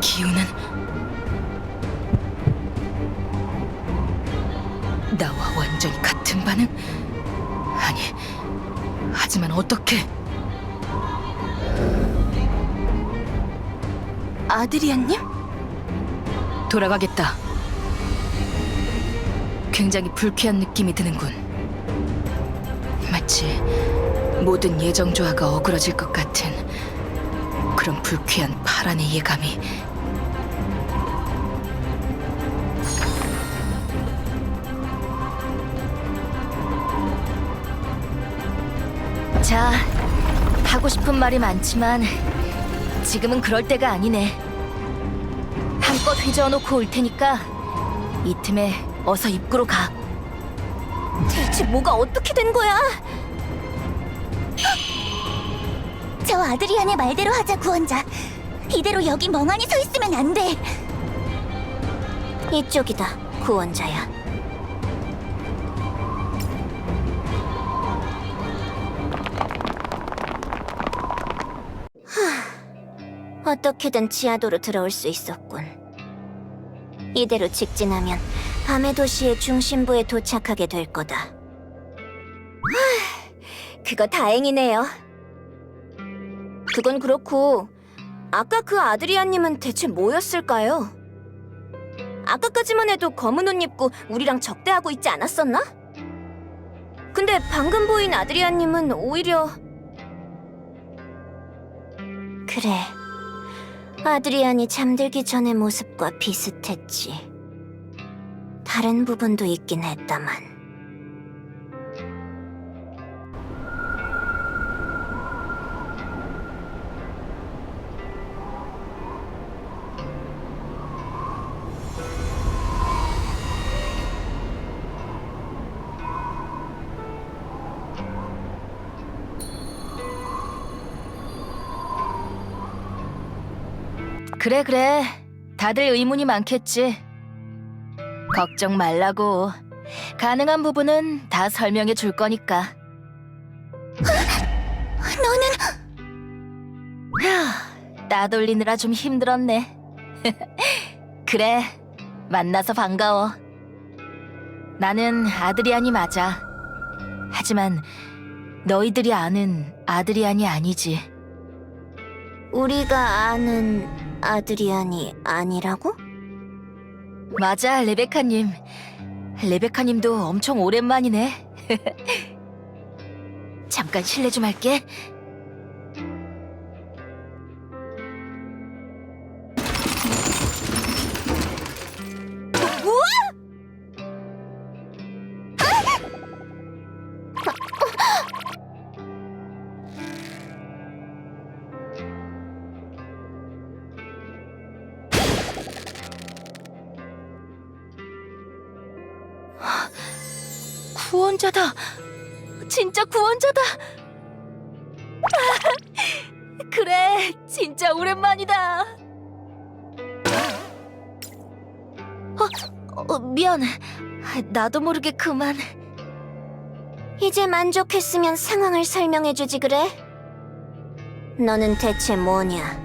기운은 나와 완전히 같은 반응? 아니, 하지만 어떻게? 아드리안님? 돌아가겠다. 굉장히 불쾌한 느낌이 드는군. 마치 모든 예정 조화가 어그러질 것 같은 그런 불쾌한 파란의 예감이. 자, 하고 싶은 말이 많지만 지금은 그럴 때가 아니네. 한껏 휘저어놓고 올 테니까 이 틈에 어서 입구로 가. 대체 뭐가 어떻게 된 거야? 저 아드리안의 말대로 하자, 구원자. 이대로 여기 멍하니 서 있으면 안 돼. 이쪽이다, 구원자야. 어떻게든 지하도로 들어올 수 있었군. 이대로 직진하면 밤의 도시의 중심부에 도착하게 될 거다. 그거 다행이네요. 그건 그렇고 아까 그 아드리안님은 대체 뭐였을까요? 아까까지만 해도 검은 옷 입고 우리랑 적대하고 있지 않았었나? 근데 방금 보인 아드리안님은 오히려... 그래, 아드리안이 잠들기 전의 모습과 비슷했지. 다른 부분도 있긴 했다만. 그래. 다들 의문이 많겠지. 걱정 말라고. 가능한 부분은 다 설명해 줄 거니까. 너는... 휴, 따돌리느라 좀 힘들었네. 그래, 만나서 반가워. 나는 아드리안이 맞아. 하지만 너희들이 아는 아드리안이 아니지. 우리가 아는 아드리안이 아니라고? 맞아, 레베카님. 레베카님도 엄청 오랜만이네. 잠깐 실례 좀 할게. 구원자다. 진짜 구원자다. 그래, 진짜 오랜만이다. 미안. 나도 모르게 그만. 이제 만족했으면 상황을 설명해주지 그래? 너는 대체 뭐냐?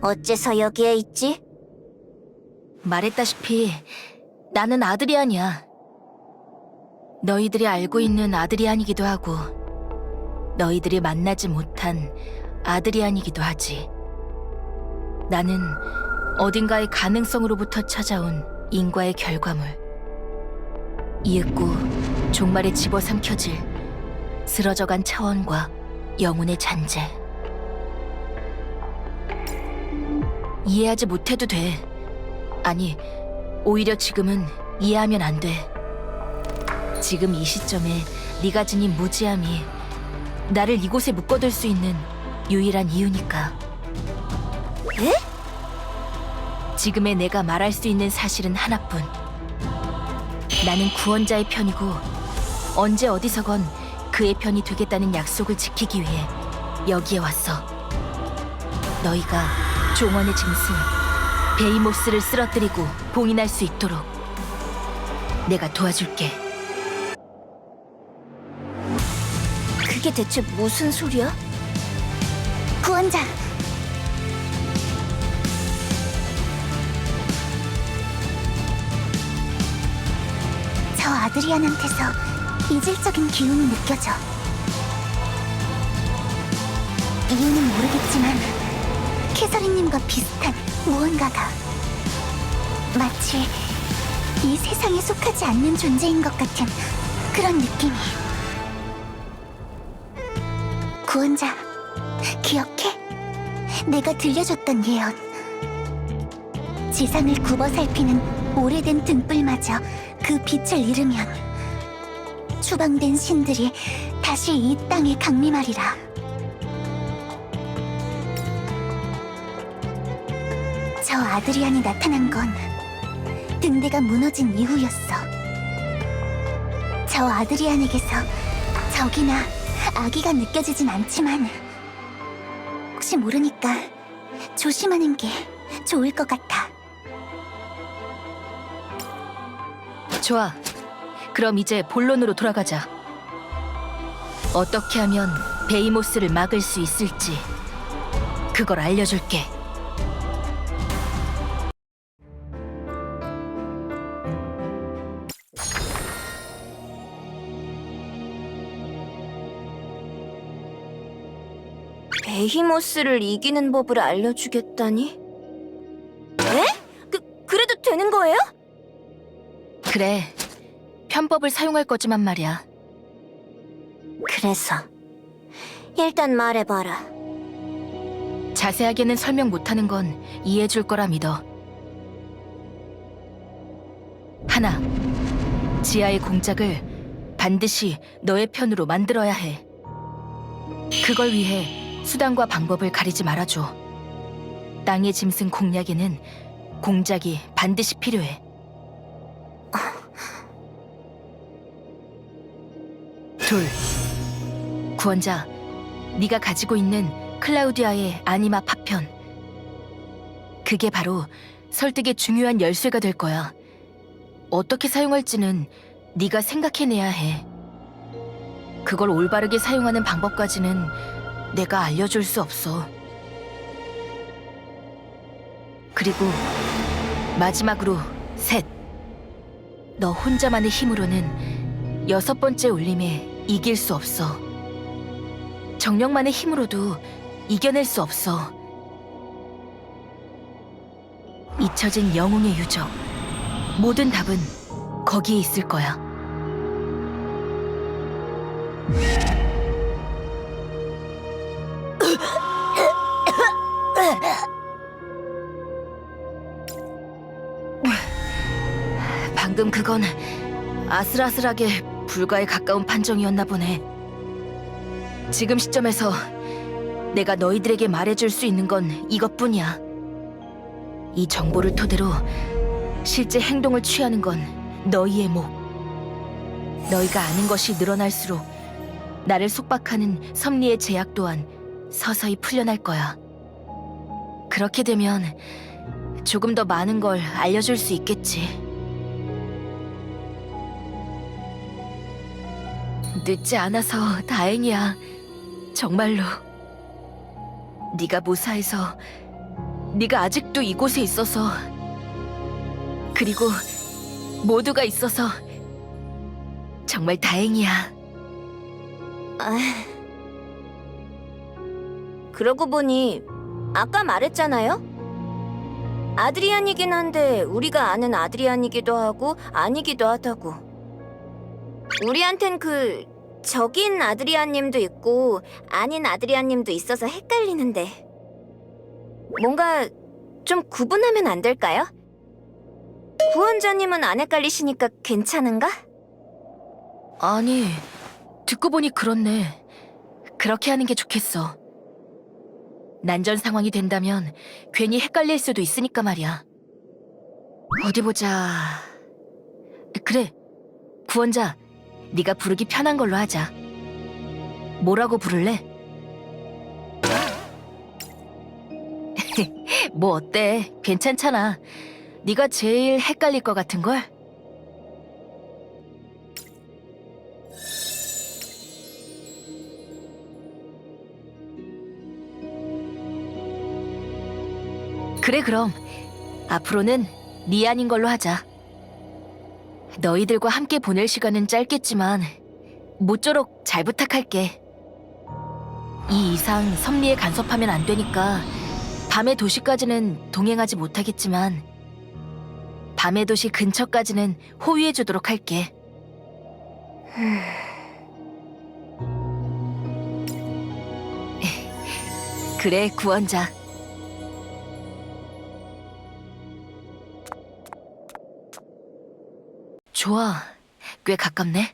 어째서 여기에 있지? 말했다시피 나는 아드리안이야. 너희들이 알고 있는 아드리안이기도 하고 너희들이 만나지 못한 아드리안이기도 하지. 나는 어딘가의 가능성으로부터 찾아온 인과의 결과물. 이윽고 종말에 집어삼켜질 쓰러져간 차원과 영혼의 잔재. 이해하지 못해도 돼. 아니, 오히려 지금은 이해하면 안 돼. 지금 이 시점에 네가 지닌 무지함이 나를 이곳에 묶어둘 수 있는 유일한 이유니까. 에? 지금의 내가 말할 수 있는 사실은 하나뿐. 나는 구원자의 편이고 언제 어디서건 그의 편이 되겠다는 약속을 지키기 위해 여기에 왔어. 너희가 종원의 짐승 베이모스를 쓰러뜨리고 봉인할 수 있도록 내가 도와줄게. 그게 대체 무슨 소리야? 구원자! 아드리안한테서 이질적인 기운이 느껴져. 이유는 모르겠지만 캐서린님과 비슷한 무언가가 마치 이 세상에 속하지 않는 존재인 것 같은 그런 느낌이. 구원자, 기억해? 내가 들려줬던 예언. 지상을 굽어 살피는 오래된 등불마저 그 빛을 잃으면 추방된 신들이 다시 이 땅에 강림하리라. 저 아드리안이 나타난 건 등대가 무너진 이후였어. 저 아드리안에게서 적이나 악의가 느껴지진 않지만 혹시 모르니까 조심하는 게 좋을 것 같아. 좋아. 그럼 이제 본론으로 돌아가자. 어떻게 하면 베이모스를 막을 수 있을지 그걸 알려줄게. 베히모스를 이기는 법을 알려주겠다니? 에? 그래도 되는 거예요? 그래. 편법을 사용할 거지만 말이야. 그래서 일단 말해봐라. 자세하게는 설명 못하는 건 이해해줄 거라 믿어. 하나, 지하의 공작을 반드시 너의 편으로 만들어야 해. 그걸 위해 수단과 방법을 가리지 말아줘. 땅의 짐승 공략에는 공작이 반드시 필요해. 둘, 구원자, 네가 가지고 있는 클라우디아의 아니마 파편. 그게 바로 설득의 중요한 열쇠가 될 거야. 어떻게 사용할지는 네가 생각해내야 해. 그걸 올바르게 사용하는 방법까지는 내가 알려줄 수 없어. 그리고 마지막으로 셋. 너 혼자만의 힘으로는 6번째 울림에 이길 수 없어. 정령만의 힘으로도 이겨낼 수 없어. 잊혀진 영웅의 유적. 모든 답은 거기에 있을 거야. 방금 그건 아슬아슬하게 불가에 가까운 판정이었나 보네. 지금 시점에서 내가 너희들에게 말해줄 수 있는 건 이것뿐이야. 이 정보를 토대로 실제 행동을 취하는 건 너희의 목. 너희가 아는 것이 늘어날수록 나를 속박하는 섭리의 제약 또한 서서히 풀려날 거야. 그렇게 되면 조금 더 많은 걸 알려줄 수 있겠지. 늦지 않아서 다행이야. 정말로. 네가 무사해서, 네가 아직도 이곳에 있어서, 그리고 모두가 있어서 정말 다행이야. 그러고 보니 아까 말했잖아요? 아드리안이긴 한데 우리가 아는 아드리안이기도 하고 아니기도 하다고. 우리한텐 적인 아드리안님도 있고 아닌 아드리안님도 있어서 헷갈리는데 뭔가 좀 구분하면 안 될까요? 구원자님은 안 헷갈리시니까 괜찮은가? 아니, 듣고 보니 그렇네. 그렇게 하는 게 좋겠어. 난전 상황이 된다면 괜히 헷갈릴 수도 있으니까 말이야. 어디 보자. 그래, 구원자, 네가 부르기 편한 걸로 하자. 뭐라고 부를래? 뭐 어때? 괜찮잖아. 네가 제일 헷갈릴 것 같은걸? 그래, 그럼 앞으로는 리안인 걸로 하자. 너희들과 함께 보낼 시간은 짧겠지만 모쪼록 잘 부탁할게. 이 이상 섭리에 간섭하면 안 되니까 밤의 도시까지는 동행하지 못하겠지만 밤의 도시 근처까지는 호위해주도록 할게. 그래, 구원자. 좋아, 꽤 가깝네.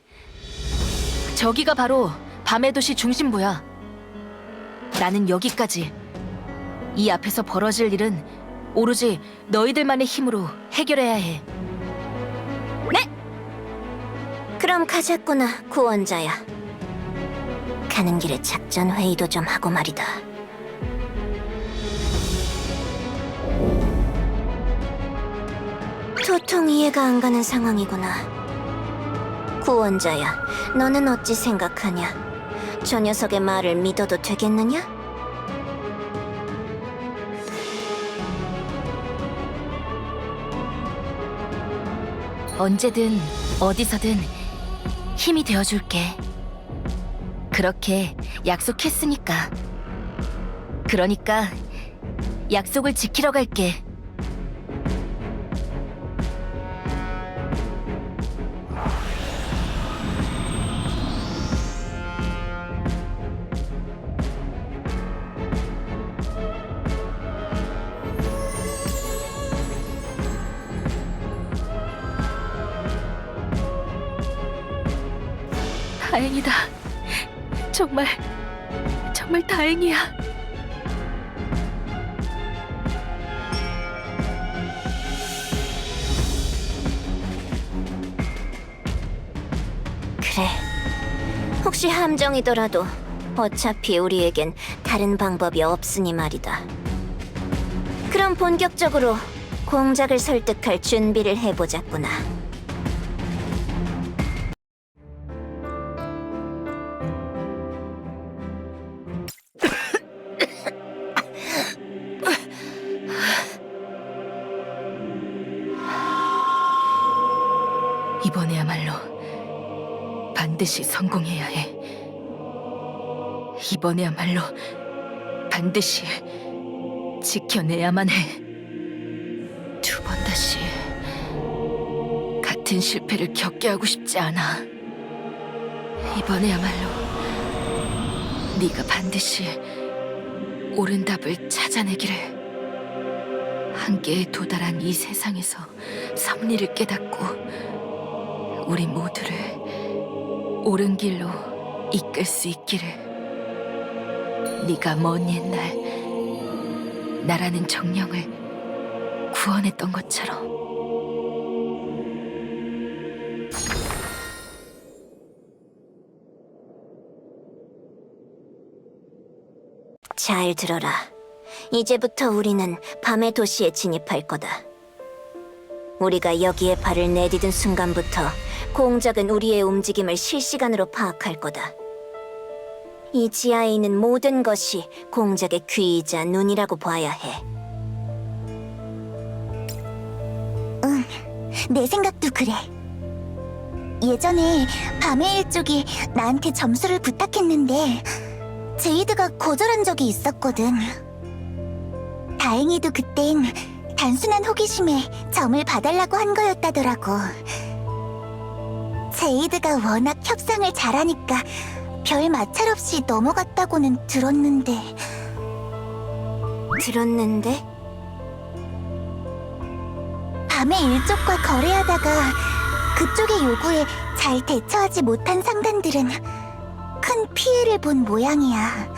저기가 바로 밤의 도시 중심부야. 나는 여기까지. 이 앞에서 벌어질 일은 오로지 너희들만의 힘으로 해결해야 해. 그럼 가자꾸나, 구원자야. 가는 길에 작전 회의도 좀 하고 말이다. 도통 이해가 안 가는 상황이구나. 구원자야, 너는 어찌 생각하냐? 저 녀석의 말을 믿어도 되겠느냐? 언제든 어디서든 힘이 되어줄게. 그렇게 약속했으니까. 그러니까 약속을 지키러 갈게. 다행이다. 정말 다행이야. 그래. 혹시 함정이더라도 어차피 우리에겐 다른 방법이 없으니 말이다. 그럼 본격적으로 공작을 설득할 준비를 해보자꾸나. 이번에야말로 반드시 성공해야 해. 이번에야말로 반드시 지켜내야만 해. 두 번 다시 같은 실패를 겪게 하고 싶지 않아. 이번에야말로 네가 반드시 옳은 답을 찾아내기를. 한계에 도달한 이 세상에서 섭리를 깨닫고 우리 모두를 옳은 길로 이끌 수 있기를. 네가 먼 옛날 나라는 정령을 구원했던 것처럼. 잘 들어라. 이제부터 우리는 밤의 도시에 진입할 거다. 우리가 여기에 발을 내디딘 순간부터 공작은 우리의 움직임을 실시간으로 파악할 거다. 이 지하에 있는 모든 것이 공작의 귀이자 눈이라고 봐야 해. 내 생각도 그래. 예전에 밤의 일족이 나한테 점수를 부탁했는데 제이드가 거절한 적이 있었거든. 다행히도 그땐 단순한 호기심에 점을 봐달라고 한 거였다더라고. 제이드가 워낙 협상을 잘하니까 별 마찰 없이 넘어갔다고는 들었는데. 밤의 일족과 거래하다가 그쪽의 요구에 잘 대처하지 못한 상단들은 큰 피해를 본 모양이야.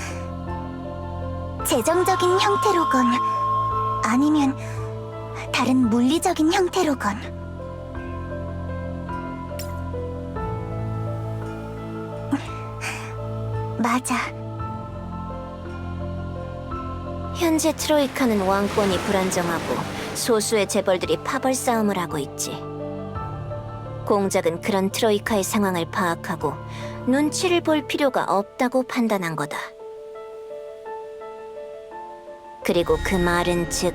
재정적인 형태로건 아니면 다른 물리적인 형태로건. 맞아. 현재 트로이카는 왕권이 불안정하고 소수의 재벌들이 파벌 싸움을 하고 있지. 공작은 그런 트로이카의 상황을 파악하고 눈치를 볼 필요가 없다고 판단한 거다. 그리고 그 말은 즉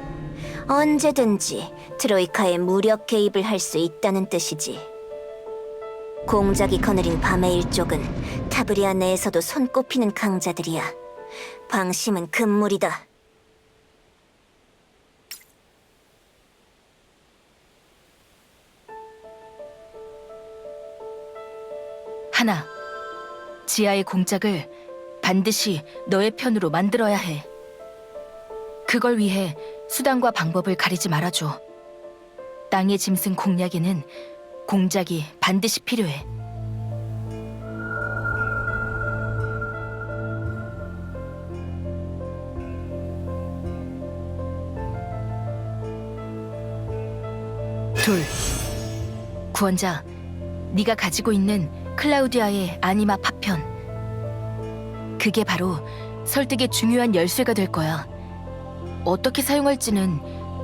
언제든지 트로이카에 무력 개입을 할 수 있다는 뜻이지. 공작이 거느린 밤의 일족은 타브리아 내에서도 손꼽히는 강자들이야. 방심은 금물이다. 하나, 지하의 공작을 반드시 너의 편으로 만들어야 해. 그걸 위해 수단과 방법을 가리지 말아줘. 땅의 짐승 공략에는 공작이 반드시 필요해. 둘, 구원자, 네가 가지고 있는 클라우디아의 아니마 파편. 그게 바로 설득의 중요한 열쇠가 될 거야. 어떻게 사용할지는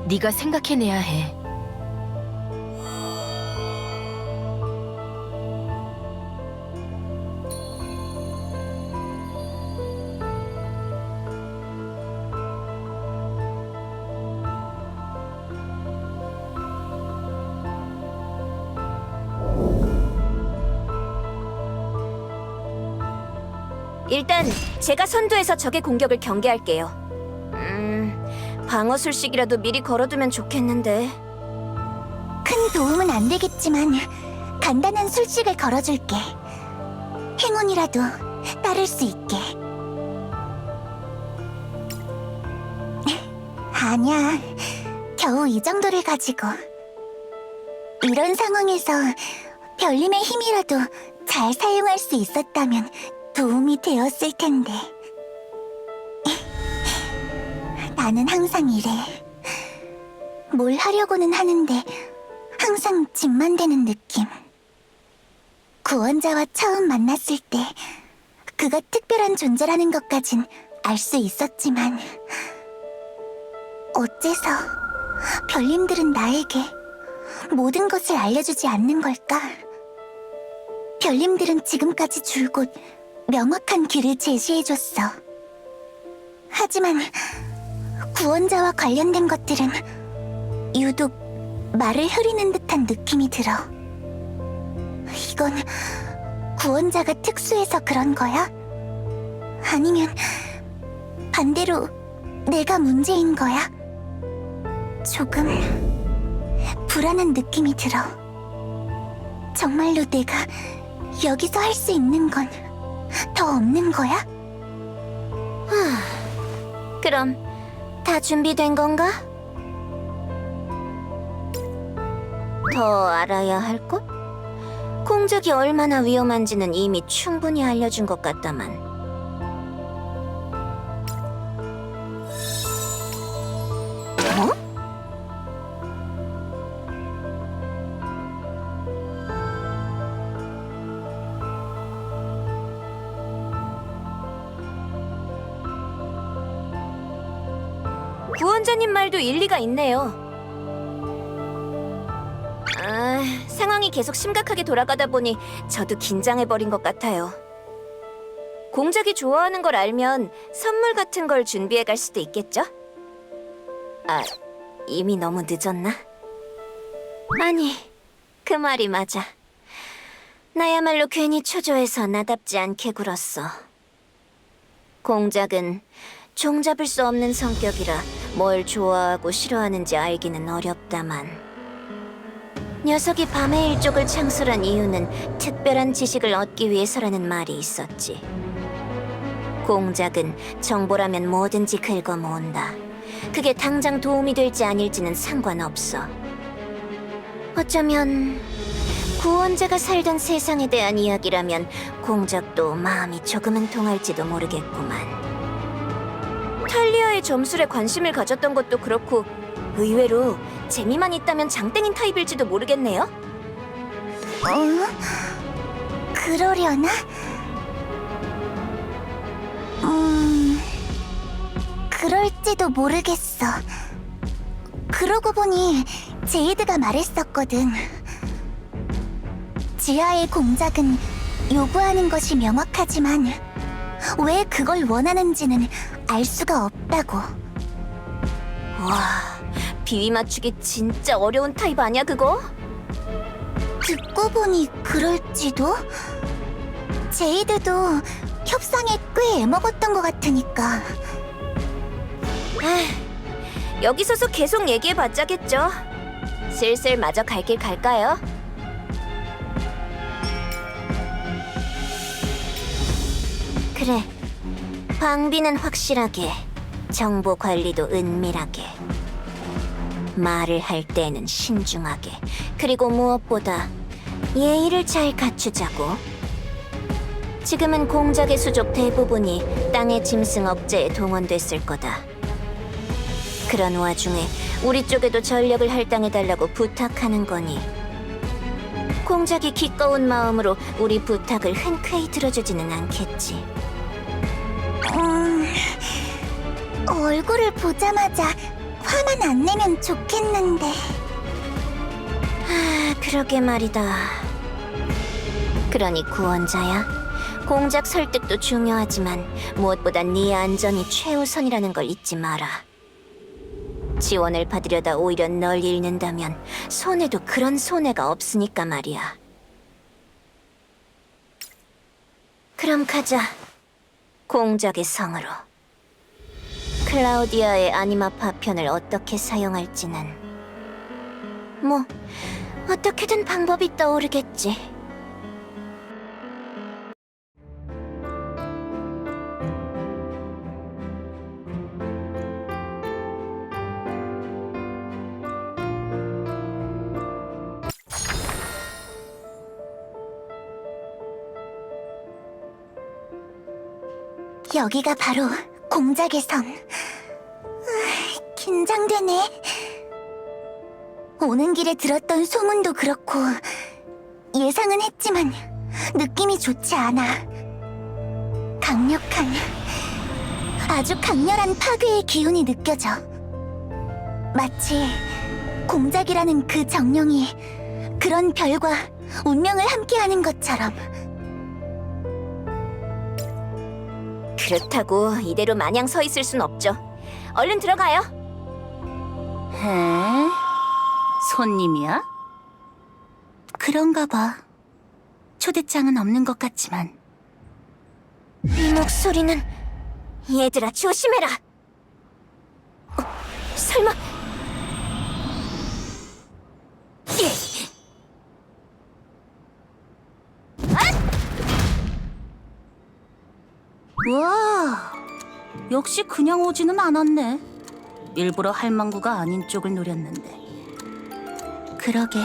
네가 생각해내야 해. 일단 제가 선두에서 적의 공격을 경계할게요. 방어 술식이라도 미리 걸어두면 좋겠는데. 큰 도움은 안 되겠지만 간단한 술식을 걸어줄게. 행운이라도 따를 수 있게. 아니야, 겨우 이 정도를 가지고. 이런 상황에서 별님의 힘이라도 잘 사용할 수 있었다면 도움이 되었을 텐데. 나는 항상 이래. 뭘 하려고는 하는데 항상 짐만 되는 느낌. 구원자와 처음 만났을 때 그가 특별한 존재라는 것까진 알 수 있었지만 어째서 별님들은 나에게 모든 것을 알려주지 않는 걸까? 별님들은 지금까지 줄곧 명확한 길을 제시해줬어. 하지만 구원자와 관련된 것들은 유독 말을 흐리는 듯한 느낌이 들어. 이건 구원자가 특수해서 그런 거야? 아니면 반대로 내가 문제인 거야? 조금 불안한 느낌이 들어. 정말로 내가 여기서 할 수 있는 건 더 없는 거야? 그럼 다 준비된 건가? 더 알아야 할 것? 공작이 얼마나 위험한지는 이미 충분히 알려준 것 같다만. 뭐? 구원자님 말도 일리가 있네요. 상황이 계속 심각하게 돌아가다 보니 저도 긴장해버린 것 같아요. 공작이 좋아하는 걸 알면 선물 같은 걸 준비해 갈 수도 있겠죠? 이미 너무 늦었나? 아니, 그 말이 맞아. 나야말로 괜히 초조해서 나답지 않게 굴었어. 공작은 종잡을 수 없는 성격이라 뭘 좋아하고 싫어하는지 알기는 어렵다만, 녀석이 밤의 일족을 창설한 이유는 특별한 지식을 얻기 위해서라는 말이 있었지. 공작은 정보라면 뭐든지 긁어 모은다. 그게 당장 도움이 될지 아닐지는 상관없어. 어쩌면 구원자가 살던 세상에 대한 이야기라면 공작도 마음이 조금은 통할지도 모르겠구만. 탈리아의 점술에 관심을 가졌던 것도 그렇고 의외로 재미만 있다면 장땡인 타입일지도 모르겠네요. 그러려나? 그럴지도 모르겠어. 그러고 보니 제이드가 말했었거든. 지하의 공작은 요구하는 것이 명확하지만 왜 그걸 원하는지는 알 수가 없다고. 와, 비위 맞추기 진짜 어려운 타입 아니야 그거? 듣고 보니 그럴지도? 제이드도 협상에 꽤 애먹었던 것 같으니까. 여기 서서 계속 얘기해봤자겠죠. 슬슬 마저 갈 길 갈까요? 그래. 방비는 확실하게, 정보 관리도 은밀하게. 말을 할 때에는 신중하게, 그리고 무엇보다 예의를 잘 갖추자고. 지금은 공작의 수족 대부분이 땅의 짐승 억제에 동원됐을 거다. 그런 와중에 우리 쪽에도 전력을 할당해달라고 부탁하는 거니 공작이 기꺼운 마음으로 우리 부탁을 흔쾌히 들어주지는 않겠지. 얼굴을 보자마자 화만 안 내면 좋겠는데. 그러게 말이다. 그러니 구원자야, 공작 설득도 중요하지만 무엇보다 네 안전이 최우선이라는 걸 잊지 마라. 지원을 받으려다 오히려 널 잃는다면 손해도 그런 손해가 없으니까 말이야. 그럼 가자. 공작의 성으로. 클라우디아의 아니마 파편을 어떻게 사용할지는 뭐 어떻게든 방법이 떠오르겠지. 여기가 바로 공작의 성. 긴장되네. 오는 길에 들었던 소문도 그렇고 예상은 했지만 느낌이 좋지 않아. 강력한, 아주 강렬한 파괴의 기운이 느껴져. 마치 공작이라는 그 정령이 그런 별과 운명을 함께하는 것처럼. 그렇다고 이대로 마냥 서 있을 순 없죠. 얼른 들어가요. 에? 손님이야? 그런가 봐. 초대장은 없는 것 같지만. 이 목소리는... 얘들아, 조심해라. 설마... 와, 역시 그냥 오지는 않았네. 일부러 할망구가 아닌 쪽을 노렸는데. 그러게.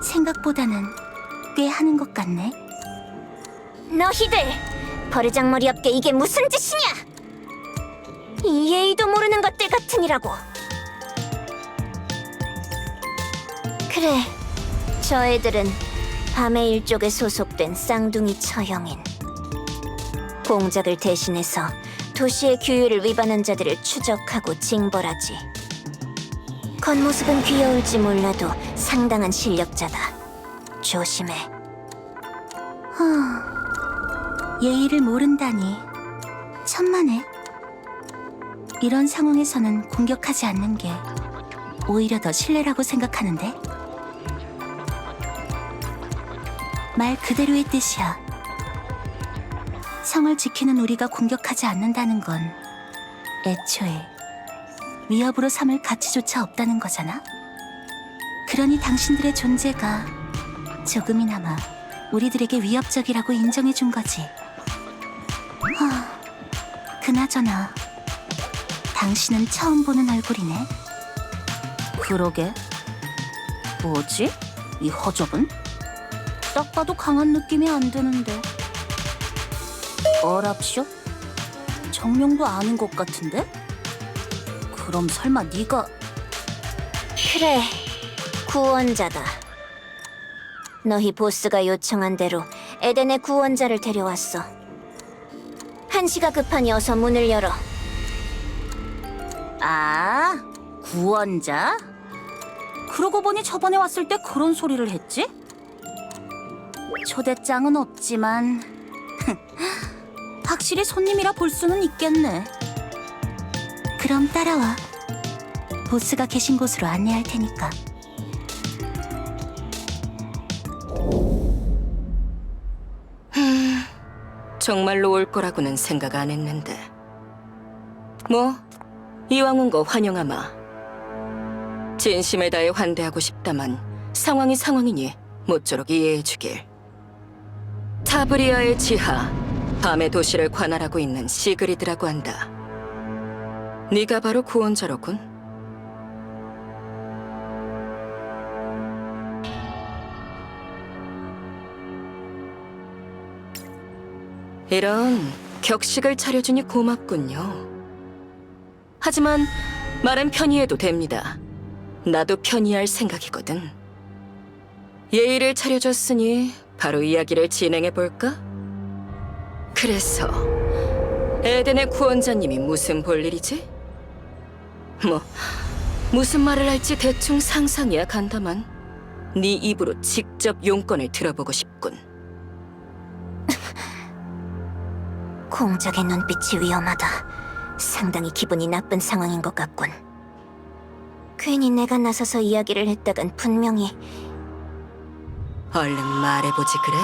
생각보다는 꽤 하는 것 같네. 너희들! 버르장머리 없게 이게 무슨 짓이냐! 이 예의도 모르는 것들 같으니라고. 그래, 저 애들은 밤의 일족에 소속된 쌍둥이 처형인. 공작을 대신해서 도시의 규율을 위반한 자들을 추적하고 징벌하지. 겉모습은 귀여울지 몰라도 상당한 실력자다. 조심해. 예의를 모른다니. 천만에. 이런 상황에서는 공격하지 않는 게 오히려 더 신뢰라고 생각하는데. 말 그대로의 뜻이야. 성을 지키는 우리가 공격하지 않는다는 건 애초에 위협으로 삼을 가치조차 없다는 거잖아. 그러니 당신들의 존재가 조금이나마 우리들에게 위협적이라고 인정해 준 거지. 그나저나 당신은 처음 보는 얼굴이네. 그러게. 뭐지? 이 허접은? 딱 봐도 강한 느낌이 안 드는데. 어랍쇼? 정령도 아닌 것 같은데? 그럼 설마 네가... 그래, 구원자다. 너희 보스가 요청한 대로 에덴의 구원자를 데려왔어. 한시가 급하니 어서 문을 열어. 아, 구원자? 그러고 보니 저번에 왔을 때 그런 소리를 했지? 초대장은 없지만 확실히 손님이라 볼 수는 있겠네. 그럼 따라와. 보스가 계신 곳으로 안내할 테니까. 정말로 올 거라고는 생각 안 했는데. 뭐, 이왕 온 거 환영하마. 진심을 다해 환대하고 싶다만 상황이 상황이니 모쪼록 이해해주길. 타브리아의 지하, 밤의 도시를 관할하고 있는 시그리드라고 한다. 네가 바로 구원자로군. 이런 격식을 차려주니 고맙군요. 하지만 말은 편히 해도 됩니다. 나도 편히 할 생각이거든. 예의를 차려줬으니 바로 이야기를 진행해볼까? 그래서 에덴의 구원자님이 무슨 볼일이지? 뭐 무슨 말을 할지 대충 상상이야 간다만 네 입으로 직접 용건을 들어보고 싶군. 공작의 눈빛이 위험하다. 상당히 기분이 나쁜 상황인 것 같군. 괜히 내가 나서서 이야기를 했다간 분명히 얼른 말해보지 그래?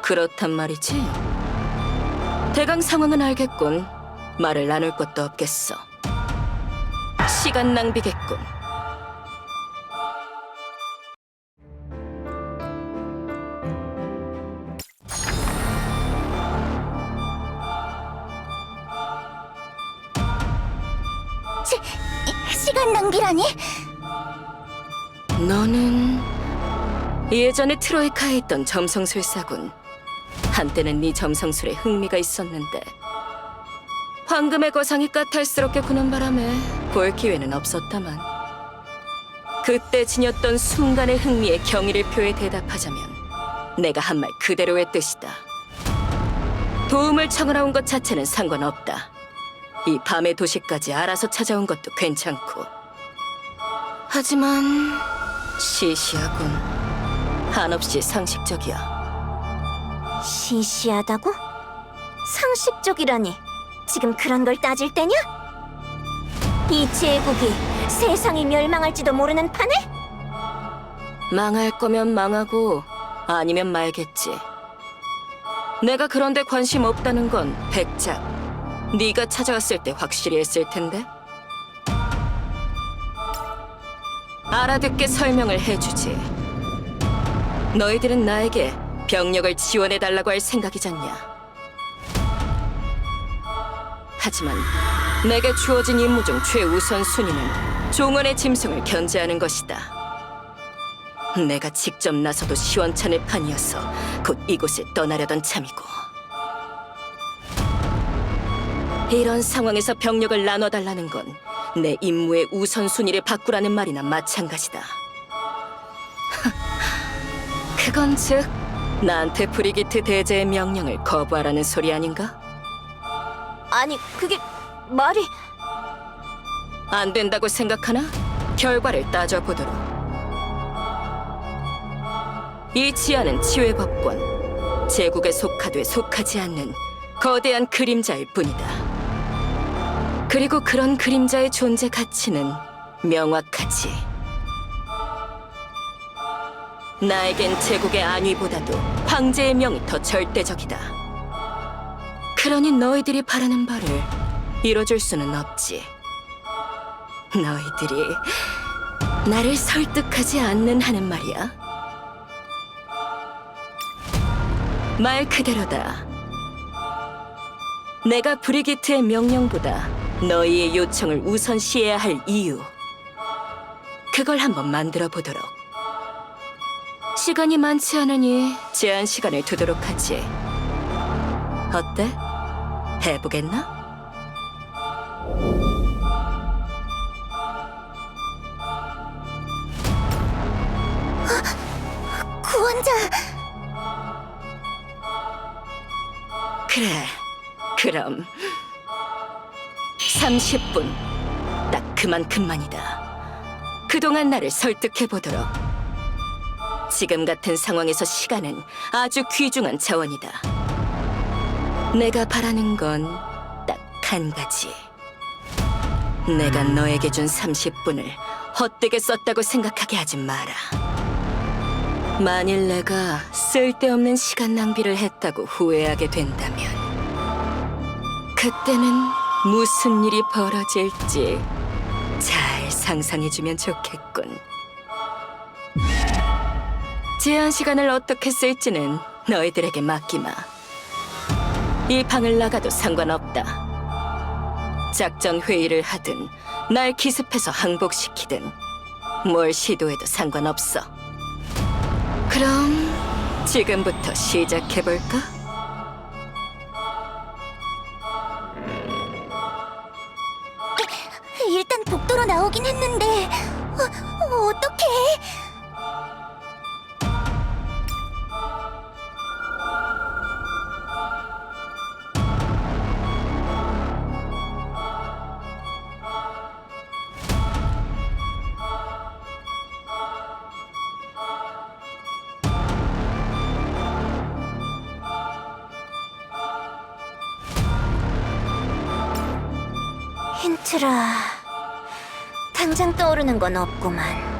그렇단 말이지. 대강 상황은 알겠군. 말을 나눌 것도 없겠어. 시간 낭비겠군. 시간 낭비라니? 너는 예전에 트로이카에 있던 점성술사군. 한때는 네 점성술에 흥미가 있었는데 황금의 거상이 까탈스럽게 구는 바람에 볼 기회는 없었다만 그때 지녔던 순간의 흥미에 경의를 표해 대답하자면 내가 한 말 그대로의 뜻이다. 도움을 청하러 온 것 자체는 상관없다. 이 밤의 도시까지 알아서 찾아온 것도 괜찮고. 하지만 시시하군. 한없이 상식적이야. 시시하다고? 상식적이라니. 지금 그런 걸 따질 때냐? 이 제국이 세상이 멸망할지도 모르는 판에? 망할 거면 망하고 아니면 말겠지. 내가 그런데 관심 없다는 건 백작. 네가 찾아왔을 때 확실히 했을 텐데. 알아듣게 설명을 해주지. 너희들은 나에게 병력을 지원해달라고 할 생각이잖냐. 하지만 내게 주어진 임무 중 최우선 순위는 종원의 짐승을 견제하는 것이다. 내가 직접 나서도 시원찮을 판이어서 곧 이곳을 떠나려던 참이고. 이런 상황에서 병력을 나눠달라는 건 내 임무의 우선순위를 바꾸라는 말이나 마찬가지다. 그건 즉 나한테 브리기트 대제의 명령을 거부하라는 소리 아닌가? 아니, 그게 말이... 안 된다고 생각하나? 결과를 따져보도록. 이 지하는 치외법권, 제국에 속하되 속하지 않는 거대한 그림자일 뿐이다. 그리고 그런 그림자의 존재 가치는 명확하지. 나에겐 제국의 안위보다도 황제의 명이 더 절대적이다. 그러니 너희들이 바라는 바를 이뤄줄 수는 없지. 너희들이 나를 설득하지 않는 하는 말이야. 말 그대로다. 내가 브리기트의 명령보다 너희의 요청을 우선시해야 할 이유. 그걸 한번 만들어 보도록. 시간이 많지 않으니 제한 시간을 두도록 하지. 어때? 해보겠나? 구원자! 그래. 그럼 30분. 딱 그만큼만이다. 그동안 나를 설득해 보도록. 지금 같은 상황에서 시간은 아주 귀중한 자원이다. 내가 바라는 건 딱 한 가지. 내가 너에게 준 30분을 헛되게 썼다고 생각하게 하지 마라. 만일 내가 쓸데없는 시간 낭비를 했다고 후회하게 된다면 그때는 무슨 일이 벌어질지 잘 상상해주면 좋겠군. 제한 시간을 어떻게 쓸지는 너희들에게 맡기마. 이 방을 나가도 상관없다. 작전 회의를 하든 날 기습해서 항복시키든 뭘 시도해도 상관없어. 그럼 지금부터 시작해볼까? 일단 복도로 나오긴 했는데 어떡해? 힌트라, 당장 떠오르는 건 없구만.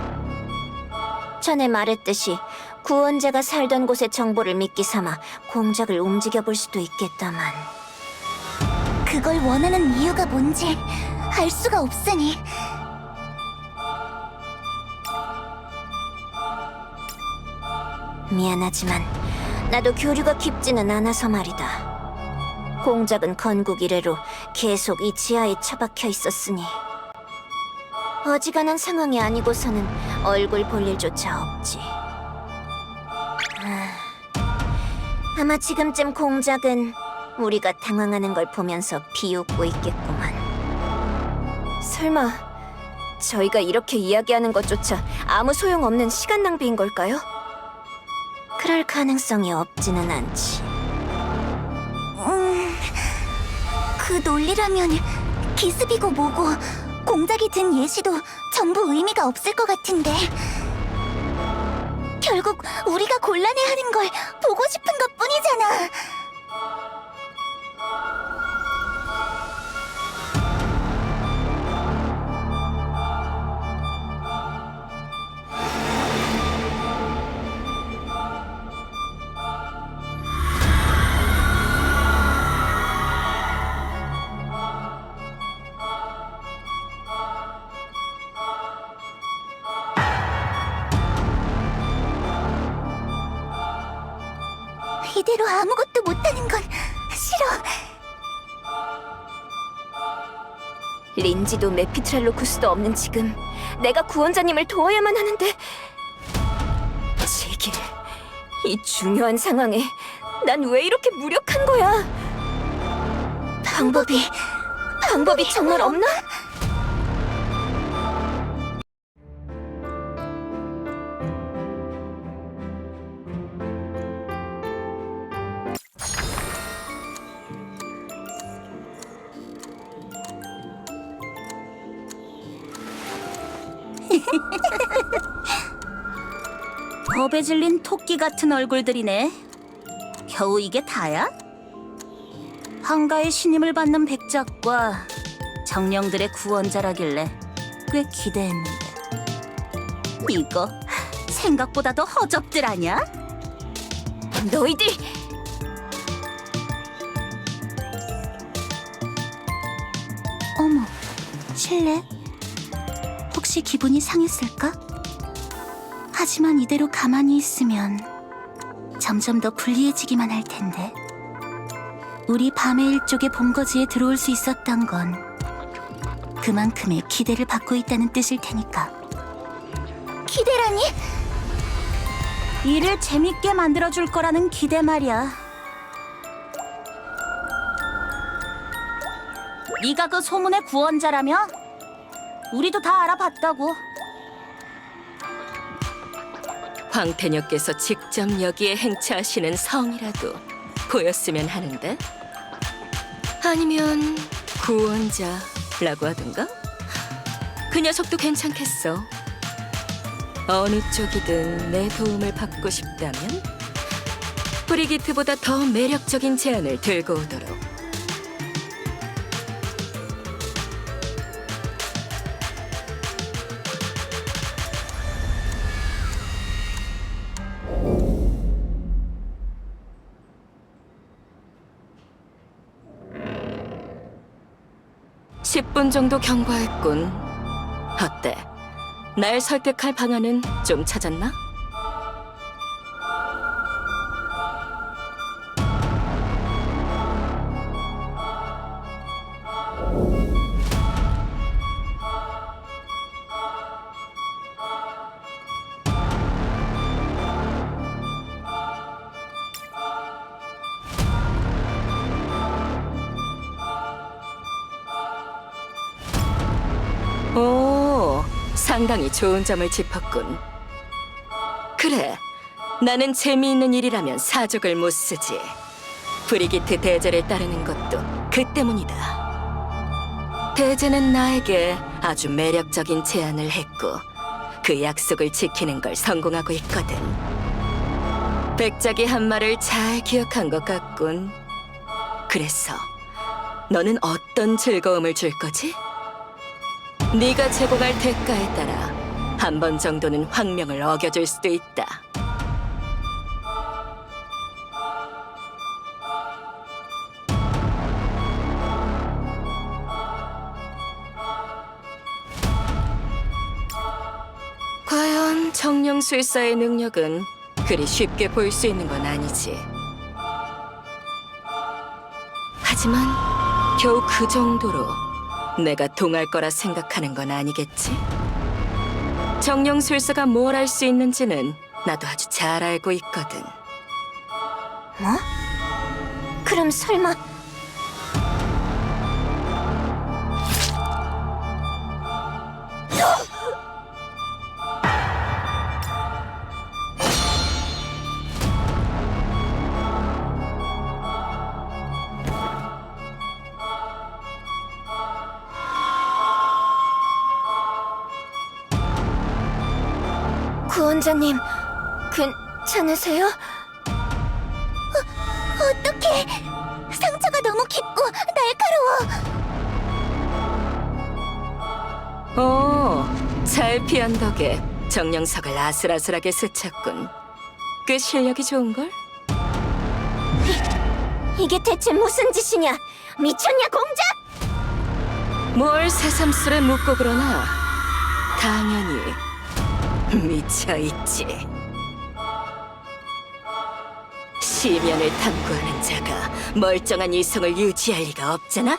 전에 말했듯이 구원자가 살던 곳의 정보를 미끼 삼아 공작을 움직여볼 수도 있겠다만 그걸 원하는 이유가 뭔지 알 수가 없으니. 미안하지만 나도 교류가 깊지는 않아서 말이다. 공작은 건국 이래로 계속 이 지하에 처박혀 있었으니 어지간한 상황이 아니고서는 얼굴 볼 일조차 없지. 아마 지금쯤 공작은 우리가 당황하는 걸 보면서 비웃고 있겠구만. 설마 저희가 이렇게 이야기하는 것조차 아무 소용없는 시간 낭비인 걸까요? 그럴 가능성이 없지는 않지. 그 논리라면 기습이고 뭐고 공작이 든 예시도 전부 의미가 없을 것 같은데 결국 우리가 곤란해하는 걸 보고 싶은 것뿐이잖아. 이대로 아무것도 못하는 건 싫어. 린지도 메피트랄로쿠스도 없는 지금 내가 구원자님을 도와야만 하는데 제길, 이 중요한 상황에 난 왜 이렇게 무력한 거야? 방법이 정말 없나? 겁에 질린 토끼 같은 얼굴들이네. 겨우 이게 다야? 황가의 신임을 받는 백작과 정령들의 구원자라길래 꽤 기대했는데 이거 생각보다 더 허접들 아냐? 너희들 어머, 실례. 혹시 기분이 상했을까? 하지만 이대로 가만히 있으면 점점 더 불리해지기만 할 텐데. 우리 밤의 일족의 본거지에 들어올 수 있었던 건 그만큼의 기대를 받고 있다는 뜻일 테니까. 기대라니? 일을 재밌게 만들어줄 거라는 기대 말이야. 네가 그 소문의 구원자라며? 우리도 다 알아봤다고. 황태녀께서 직접 여기에 행차하시는 성이라도 보였으면 하는데? 아니면 구원자라고 하든가? 그 녀석도 괜찮겠어. 어느 쪽이든 내 도움을 받고 싶다면 브리기트보다 더 매력적인 제안을 들고 오도록. (10분) 정도 경과했군. 어때? 날 설득할 방안은 좀 찾았나? 오, 상당히 좋은 점을 짚었군. 그래, 나는 재미있는 일이라면 사족을 못 쓰지. 브리기트 대제를 따르는 것도 그 때문이다. 대제는 나에게 아주 매력적인 제안을 했고 그 약속을 지키는 걸 성공하고 있거든. 백작이 한 말을 잘 기억한 것 같군. 그래서 너는 어떤 즐거움을 줄 거지? 네가 제공할 대가에 따라 한 번 정도는 황명을 어겨줄 수도 있다. 과연 정령술사의 능력은 그리 쉽게 볼 수 있는 건 아니지. 하지만 겨우 그 정도로 내가 동할 거라 생각하는 건 아니겠지? 정령술사가 뭘 할 수 있는지는 나도 아주 잘 알고 있거든. 뭐? 그럼 설마 구원자님, 괜찮으세요? 어떡해! 상처가 너무 깊고 날카로워! 잘 피한 덕에 정령석을 아슬아슬하게 스쳤군. 꽤 실력이 좋은걸? 이게 대체 무슨 짓이냐? 미쳤냐, 공작! 뭘 새삼스레 묻고 그러나 당연히 미쳐있지. 시면을 탐구하는 자가 멀쩡한 이성을 유지할 리가 없잖아?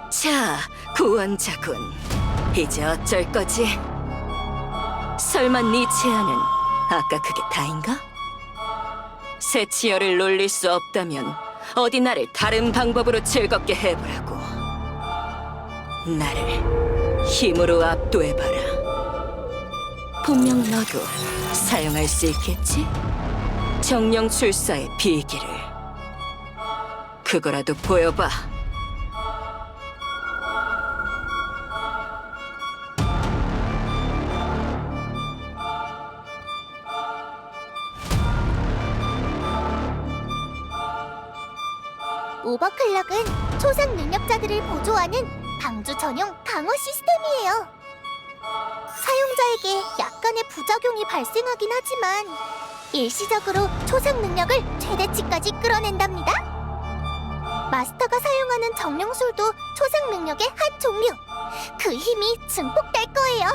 자, 구원자군. 이제 어쩔 거지? 설마 네 제안은 아까 그게 다인가? 세치어를 놀릴 수 없다면 어디 나를 다른 방법으로 즐겁게 해보라고. 나를 힘으로 압도해봐라. 분명 너도 사용할 수 있겠지? 정령술사의 비기를. 그거라도 보여봐. 오버클럭은 초상 능력자들을 보조하는 방주 전용 방어 시스템이에요. 사용자에게 약간의 부작용이 발생하긴 하지만 일시적으로 초상 능력을 최대치까지 끌어낸답니다. 마스터가 사용하는 정령술도 초상 능력의 한 종류. 그 힘이 증폭될 거예요.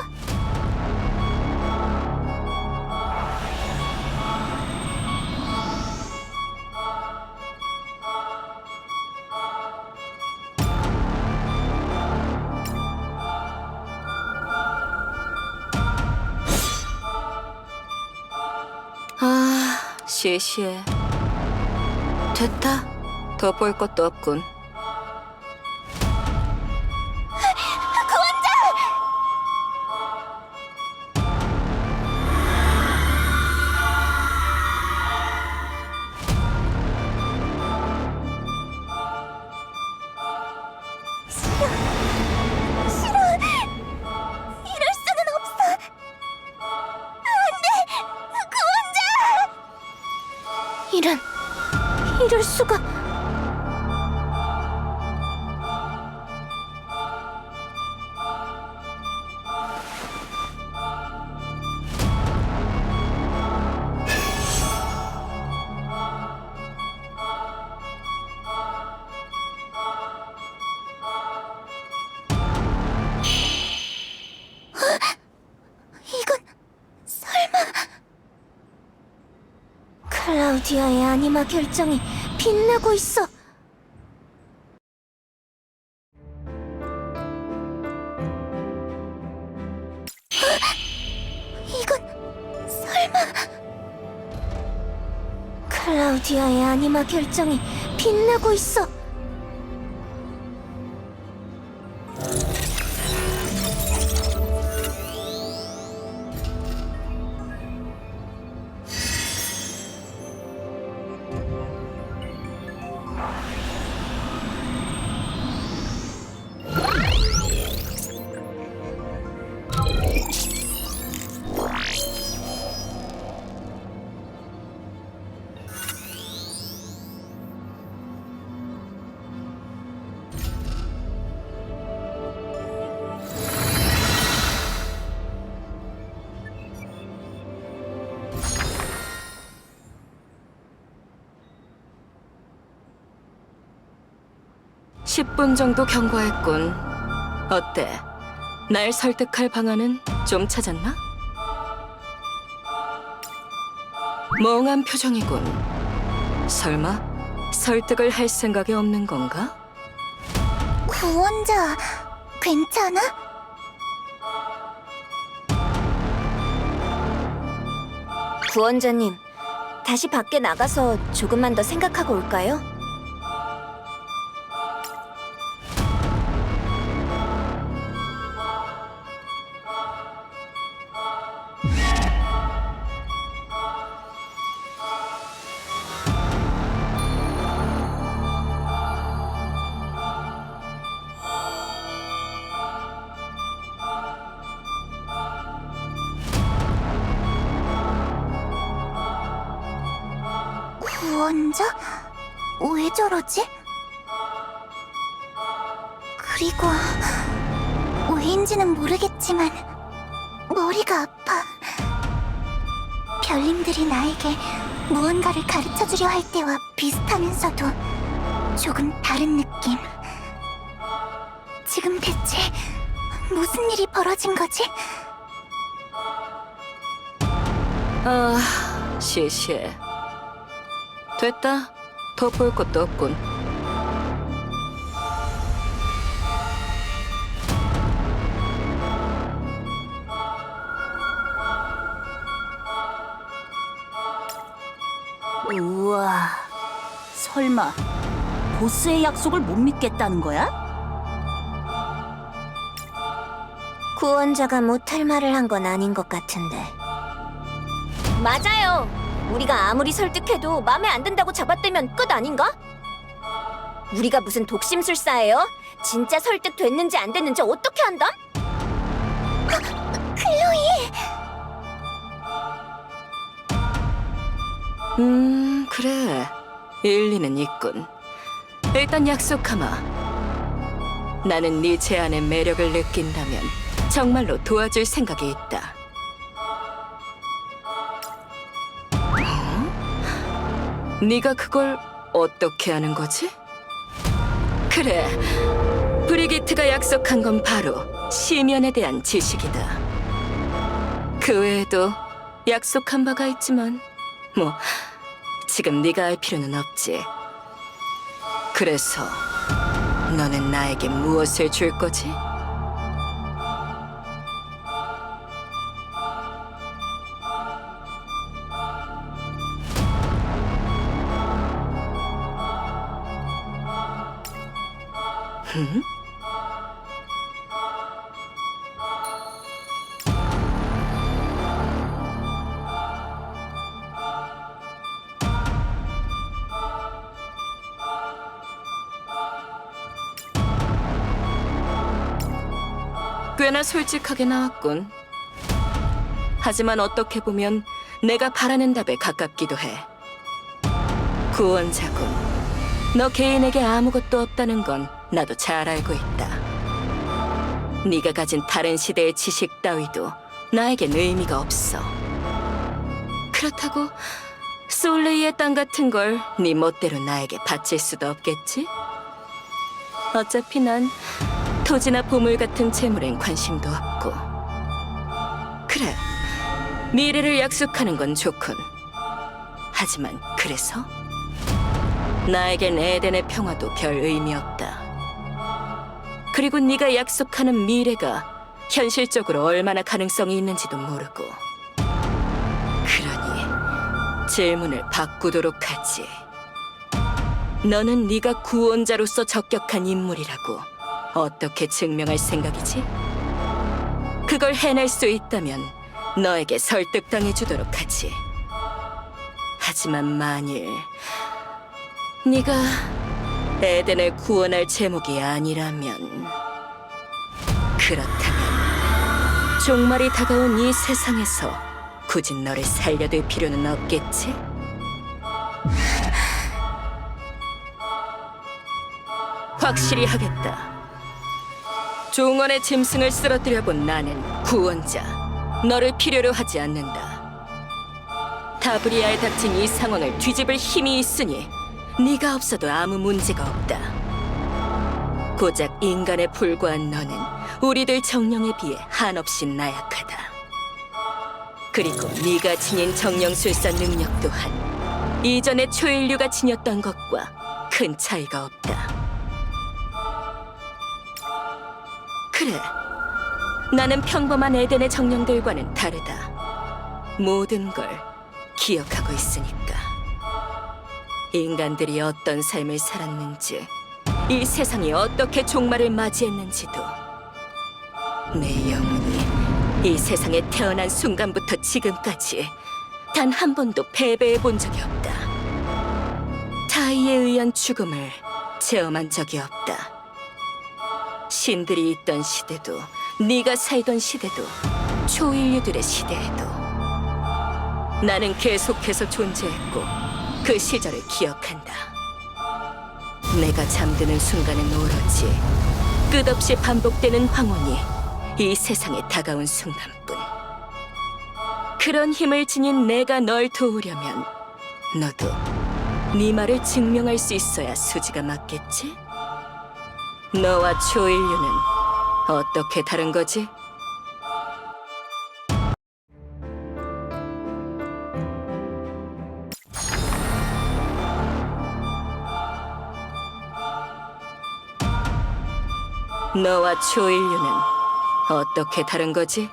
아, 시시해. 됐다. 더 볼 것도 없군. 이럴 수는 없어. 안 돼! 구원자! 이럴 수가. 이건 설마 클라우디아의 아니마 결정이 빛나고 있어. 이건 설마 클라우디아의 아니마 결정이 빛나고 있어. (10분) 정도 경과했군. 어때? 날 설득할 방안은 좀 찾았나? 멍한 표정이군. 설마 설득을 할 생각이 없는 건가? 구원자, 괜찮아? 구원자님, 다시 밖에 나가서 조금만 더 생각하고 올까요? 구원자? 왜 저러지? 그리고 왜인지는 모르겠지만 머리가 아파. 별님들이 나에게 무언가를 가르쳐주려 할 때와 비슷하면서도 조금 다른 느낌. 지금 대체 무슨 일이 벌어진 거지? 아, 시시해. 됐다. 더 볼 것도 없군. 우와, 설마 보스의 약속을 못 믿겠다는 거야? 구원자가 못할 말을 한 건 아닌 것 같은데. 맞아요. 우리가 아무리 설득해도 마음에 안 든다고 잡아떼면 끝 아닌가? 우리가 무슨 독심술사예요? 진짜 설득됐는지 안 됐는지 어떻게 안담? 클로이! 그래. 일리는 있군. 일단 약속하마. 나는 네 제안의 매력을 느낀다면 정말로 도와줄 생각이 있다. 네가 그걸 어떻게 하는 거지? 그래, 브리기트가 약속한 건 바로 시면에 대한 지식이다. 그 외에도 약속한 바가 있지만 뭐 지금 네가 알 필요는 없지. 그래서 너는 나에게 무엇을 줄 거지? 응? 꽤나 솔직하게 나왔군. 하지만 어떻게 보면 내가 바라는 답에 가깝기도 해. 구원자군. 너 개인에게 아무것도 없다는 건 나도 잘 알고 있다. 네가 가진 다른 시대의 지식 따위도 나에겐 의미가 없어. 그렇다고 솔레이의 땅 같은 걸 네 멋대로 나에게 바칠 수도 없겠지? 어차피 난 토지나 보물 같은 재물엔 관심도 없고. 그래, 미래를 약속하는 건 좋군. 하지만 그래서? 나에겐 에덴의 평화도 별 의미 없다. 그리고 네가 약속하는 미래가 현실적으로 얼마나 가능성이 있는지도 모르고. 그러니 질문을 바꾸도록 하지. 너는 네가 구원자로서 적격한 인물이라고 어떻게 증명할 생각이지? 그걸 해낼 수 있다면 너에게 설득당해주도록 하지. 하지만 만일 네가 에덴을 구원할 제목이 아니라면, 그렇다면 종말이 다가온 이 세상에서 굳이 너를 살려둘 필요는 없겠지? 확실히 하겠다. 종원의 짐승을 쓰러뜨려 본 나는 구원자, 너를 필요로 하지 않는다. 다브리아에 닥친 이 상황을 뒤집을 힘이 있으니 네가 없어도 아무 문제가 없다. 고작 인간에 불과한 너는 우리들 정령에 비해 한없이 나약하다. 그리고 네가 지닌 정령술사 능력 또한 이전의 초인류가 지녔던 것과 큰 차이가 없다. 그래, 나는 평범한 에덴의 정령들과는 다르다. 모든 걸 기억하고 있으니까. 인간들이 어떤 삶을 살았는지, 이 세상이 어떻게 종말을 맞이했는지도, 내 영혼이 이 세상에 태어난 순간부터 지금까지 단 한 번도 패배해 본 적이 없다. 타이에 의한 죽음을 체험한 적이 없다. 신들이 있던 시대도, 네가 살던 시대도, 초인류들의 시대에도 나는 계속해서 존재했고 그 시절을 기억한다. 내가 잠드는 순간은 오로지 끝없이 반복되는 황혼이 이 세상에 다가온 순간뿐. 그런 힘을 지닌 내가 널 도우려면 너도 네 말을 증명할 수 있어야 수지가 맞겠지? 너와 초인류는 어떻게 다른 거지? 너와 초인류는 어떻게 다른 거지?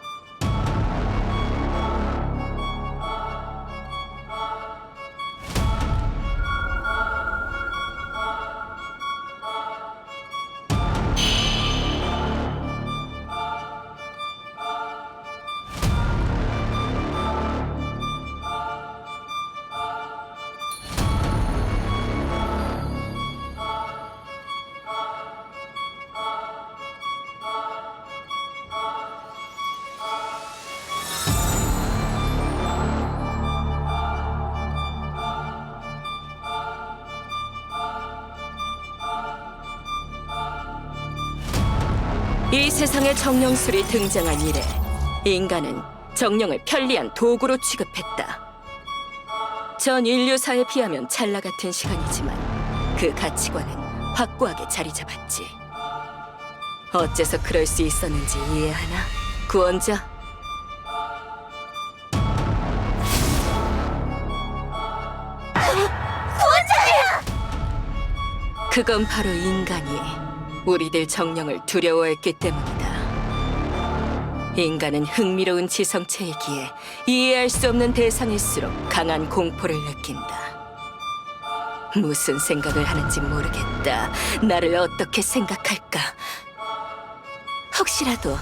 이 세상에 정령술이 등장한 이래 인간은 정령을 편리한 도구로 취급했다. 전 인류사에 비하면 찰나 같은 시간이지만 그 가치관은 확고하게 자리 잡았지. 어째서 그럴 수 있었는지 이해하나? 구원자? 그건 바로 인간이 우리들 정령을 두려워했기 때문이다. 인간은 흥미로운 지성체이기에 이해할 수 없는 대상일수록 강한 공포를 느낀다. 무슨 생각을 하는지 모르겠다. 나를 어떻게 생각할까? 혹시라도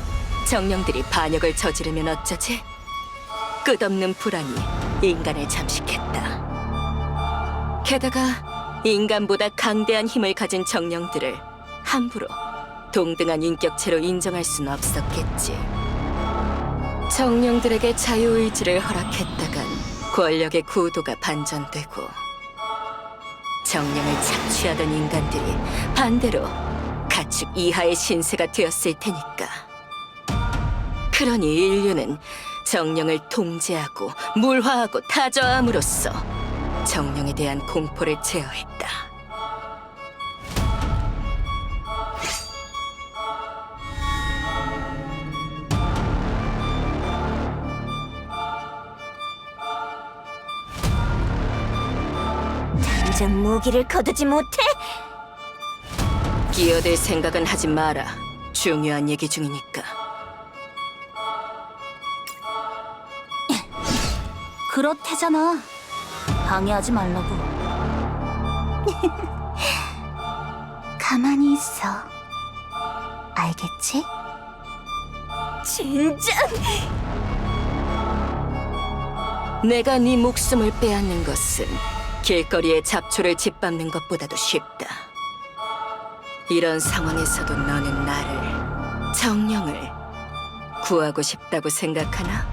정령들이 반역을 저지르면 어쩌지? 끝없는 불안이 인간을 잠식했다. 게다가 인간보다 강대한 힘을 가진 정령들을 함부로 동등한 인격체로 인정할 수는 없었겠지. 정령들에게 자유의지를 허락했다간 권력의 구도가 반전되고, 정령을 착취하던 인간들이 반대로 가축 이하의 신세가 되었을 테니까. 그러니 인류는 정령을 통제하고 물화하고 타저함으로써 정령에 대한 공포를 제어했다. 당장 무기를 거두지 못해? 끼어들 생각은 하지 마라. 중요한 얘기 중이니까. 그렇대잖아. 방해하지 말라고. 가만히 있어. 알겠지? 진짜? 내가 네 목숨을 빼앗는 것은 길거리의 잡초를 짓밟는 것보다도 쉽다. 이런 상황에서도 너는 나를, 정령을 구하고 싶다고 생각하나?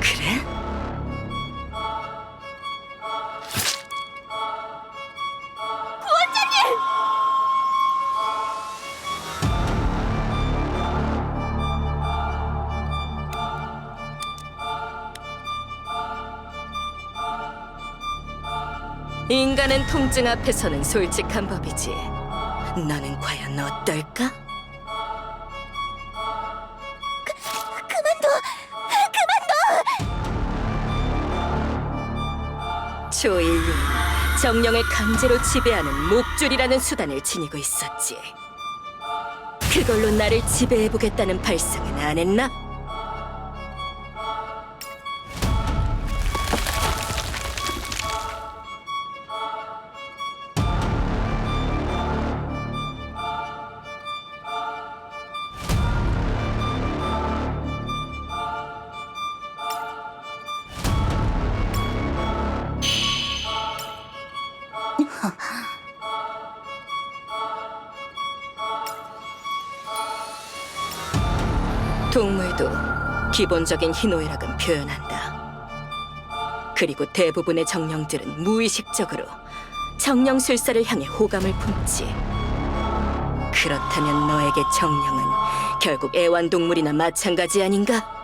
그래? 인간은 통증 앞에서는 솔직한 법이지. 너는 과연 어떨까? 초인류는 정령을 강제로 지배하는 목줄이라는 수단을 지니고 있었지. 그걸로 나를 지배해보겠다는 발상은 안 했나? 동물도 기본적인 희노애락은 표현한다. 그리고 대부분의 정령들은 무의식적으로 정령술사를 향해 호감을 품지. 그렇다면 너에게 정령은 결국 애완동물이나 마찬가지 아닌가?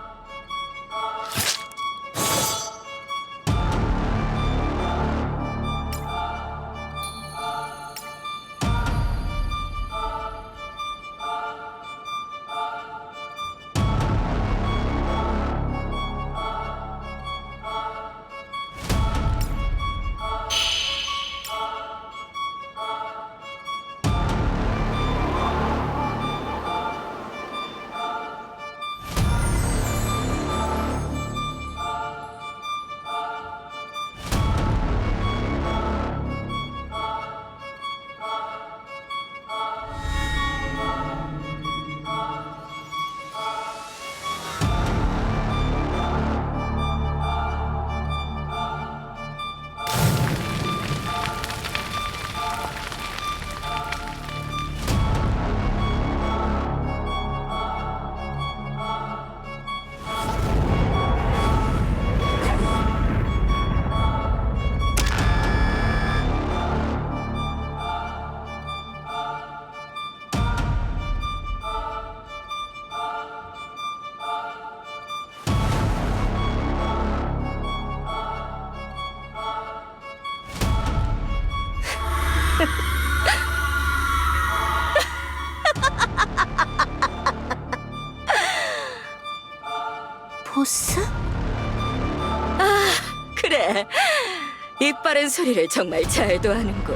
이빠른 소리를 정말 잘도 하는군.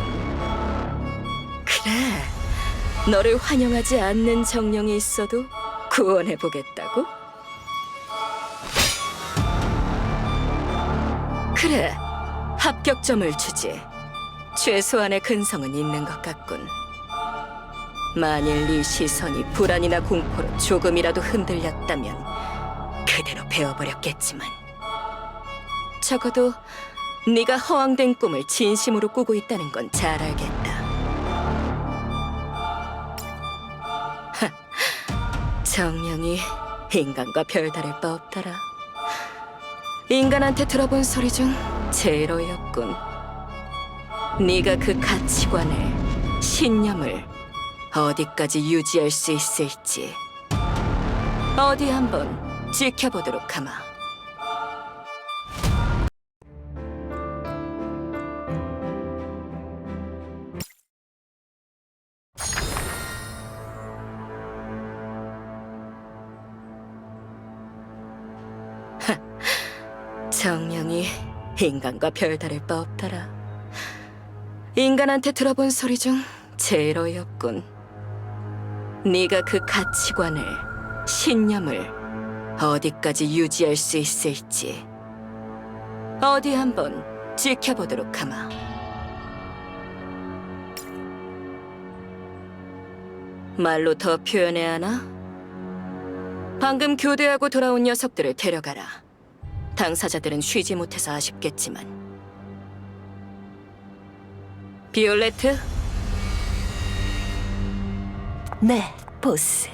그래, 너를 환영하지 않는 정령이 있어도 구원해보겠다고? 그래, 합격점을 주지. 최소한의 근성은 있는 것 같군. 만일 네 시선이 불안이나 공포로 조금이라도 흔들렸다면 그대로 베어버렸겠지만 적어도 네가 허황된 꿈을 진심으로 꾸고 있다는 건 잘 알겠다. 하, 정령이 인간과 별다를 바 없더라. 인간한테 들어본 소리 중 제일 어이없군. 네가 그 가치관을, 신념을 어디까지 유지할 수 있을지 어디 한번 지켜보도록 하마. 정령이 인간과 별다를 바 없더라. 인간한테 들어본 소리 중 제일 어이없군. 네가 그 가치관을, 신념을 어디까지 유지할 수 있을지 어디 한번 지켜보도록 하마. 말로 더 표현해야 하나? 방금 교대하고 돌아온 녀석들을 데려가라. 당사자들은 쉬지 못해서 아쉽겠지만. 비올레트? 네, 보스.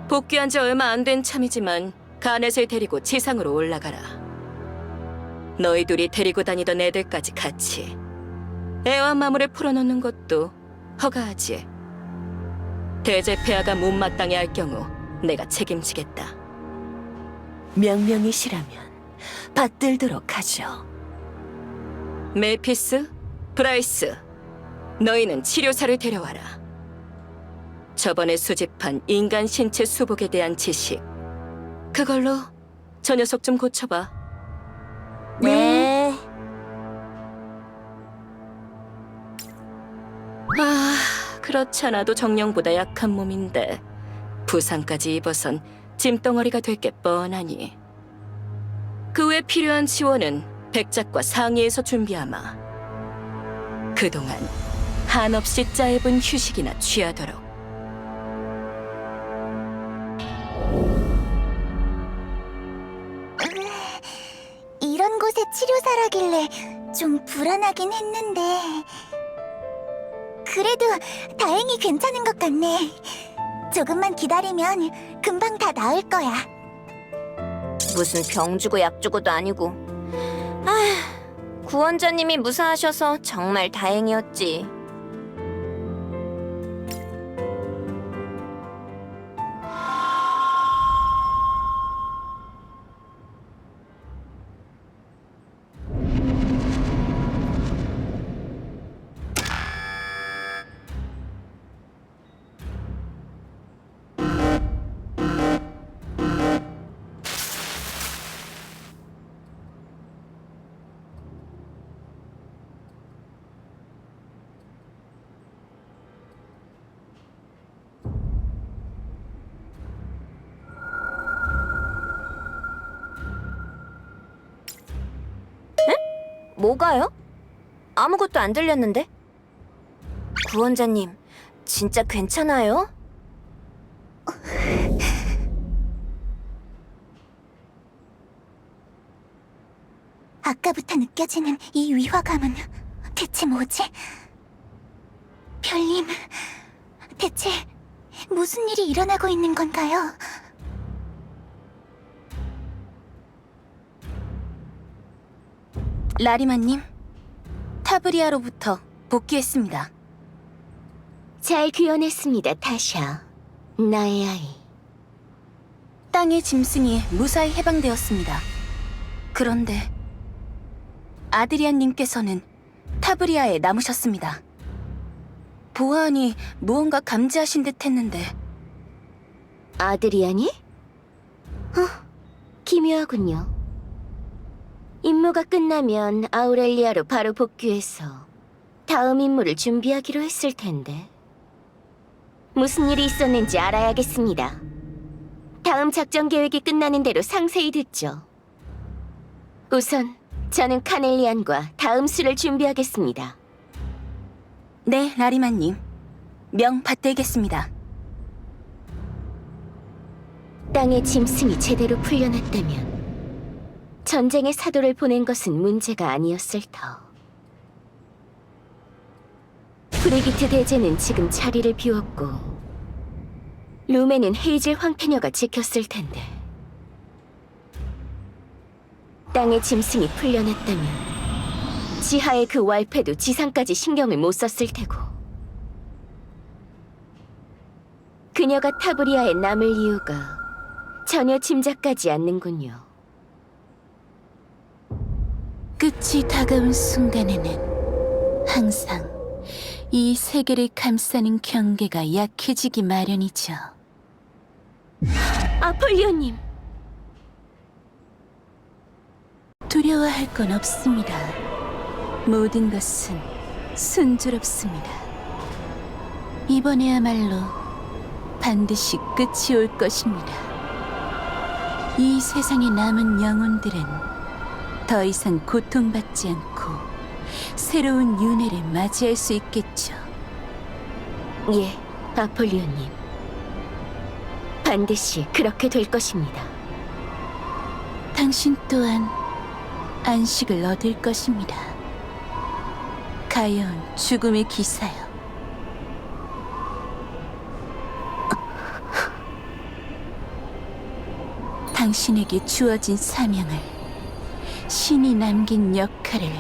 복귀한 지 얼마 안 된 참이지만 가넷을 데리고 지상으로 올라가라. 너희 둘이 데리고 다니던 애들까지 같이 애와 마물을 풀어놓는 것도 허가하지. 대제 폐하가 못마땅해 할 경우 내가 책임지겠다. 명령이시라면 받들도록 하죠. 메피스, 브라이스, 너희는 치료사를 데려와라. 저번에 수집한 인간 신체 수복에 대한 지식, 그걸로 저 녀석 좀 고쳐봐. 네. 아, 그렇잖아도 정령보다 약한 몸인데 부상까지 입어선 짐덩어리가 될 게 뻔하니. 그 외 필요한 지원은 백작과 상의에서 준비하마. 그동안 한없이 짧은 휴식이나 취하도록. 이런 곳에 치료사라길래 좀 불안하긴 했는데 그래도 다행히 괜찮은 것 같네. 조금만 기다리면 금방 다 나을 거야. 무슨 병 주고 약 주고도 아니고. 아휴, 구원자님이 무사하셔서 정말 다행이었지. 뭐가요? 아무것도 안 들렸는데? 구원자님, 진짜 괜찮아요? 아까부터 느껴지는 이 위화감은 대체 뭐지? 별님, 대체 무슨 일이 일어나고 있는 건가요? 라리마님, 타브리아로부터 복귀했습니다. 잘 귀환했습니다, 타샤. 나의 아이. 땅의 짐승이 무사히 해방되었습니다. 그런데 아드리안님께서는 타브리아에 남으셨습니다. 보아하니 무언가 감지하신 듯 했는데. 아드리안이? 기묘하군요. 임무가 끝나면 아우렐리아로 바로 복귀해서 다음 임무를 준비하기로 했을 텐데. 무슨 일이 있었는지 알아야겠습니다. 다음 작전 계획이 끝나는 대로 상세히 듣죠. 우선 저는 카넬리안과 다음 수를 준비하겠습니다. 네, 라리마님. 명 받들겠습니다. 땅의 짐승이 제대로 풀려났다면 전쟁의 사도를 보낸 것은 문제가 아니었을 터. 브리기트 대제는 지금 자리를 비웠고 룸에는 헤이즐 황태녀가 지켰을 텐데 땅의 짐승이 풀려났다면 지하의 그 왈패도 지상까지 신경을 못 썼을 테고 그녀가 타브리아에 남을 이유가 전혀 짐작가지 않는군요. 끝이 다가온 순간에는 항상 이 세계를 감싸는 경계가 약해지기 마련이죠. 아폴리오님! 두려워할 건 없습니다. 모든 것은 순조롭습니다. 이번에야말로 반드시 끝이 올 것입니다. 이 세상에 남은 영혼들은 더 이상 고통받지 않고 새로운 윤회를 맞이할 수 있겠죠. 예, 아폴리오님. 반드시 그렇게 될 것입니다. 당신 또한 안식을 얻을 것입니다. 가여운 죽음의 기사요. 당신에게 주어진 사명을, 신이 남긴 역할을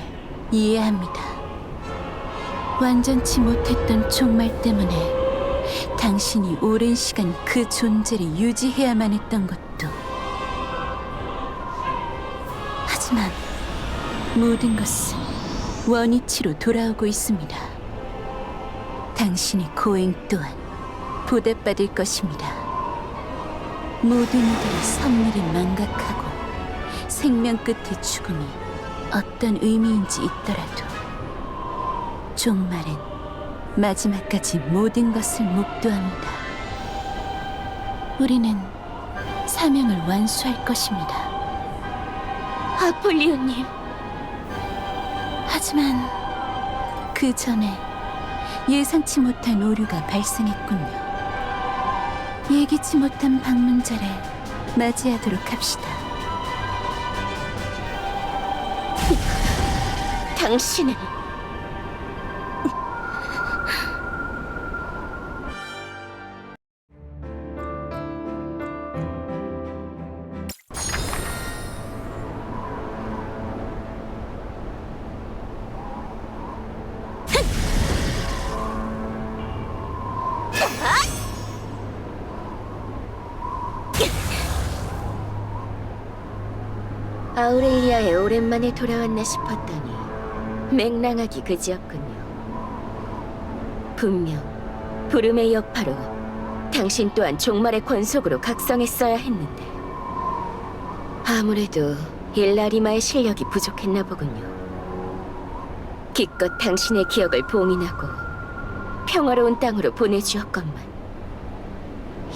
이해합니다. 완전치 못했던 종말 때문에 당신이 오랜 시간 그 존재를 유지해야만 했던 것도. 하지만 모든 것은 원위치로 돌아오고 있습니다. 당신의 고행 또한 보답받을 것입니다. 모든 이들의 섭리를 망각하고 생명 끝의 죽음이 어떤 의미인지 있더라도 종말은 마지막까지 모든 것을 목도합니다. 우리는 사명을 완수할 것입니다. 아폴리오님. 하지만 그 전에 예상치 못한 오류가 발생했군요. 예기치 못한 방문자를 맞이하도록 합시다. 당신은 아우렐리아에 오랜만에 돌아왔나 싶었더니 맹랑하기 그지였군요. 분명 부름의 여파로 당신 또한 종말의 권속으로 각성했어야 했는데 아무래도 일라리마의 실력이 부족했나 보군요. 기껏 당신의 기억을 봉인하고 평화로운 땅으로 보내주었건만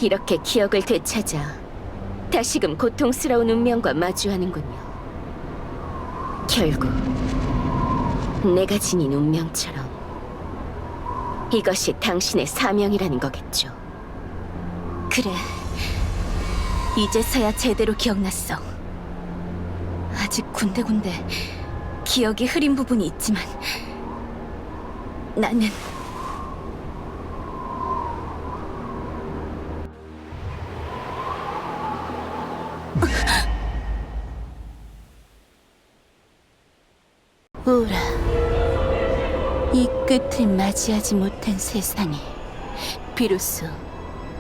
이렇게 기억을 되찾아 다시금 고통스러운 운명과 마주하는군요. 결국 내가 지닌 운명처럼 이것이 당신의 사명이라는 거겠죠. 그래. 이제서야 제대로 기억났어. 아직 군데군데 기억이 흐린 부분이 있지만 나는 오라, 이 끝을 맞이하지 못한 세상에 비로소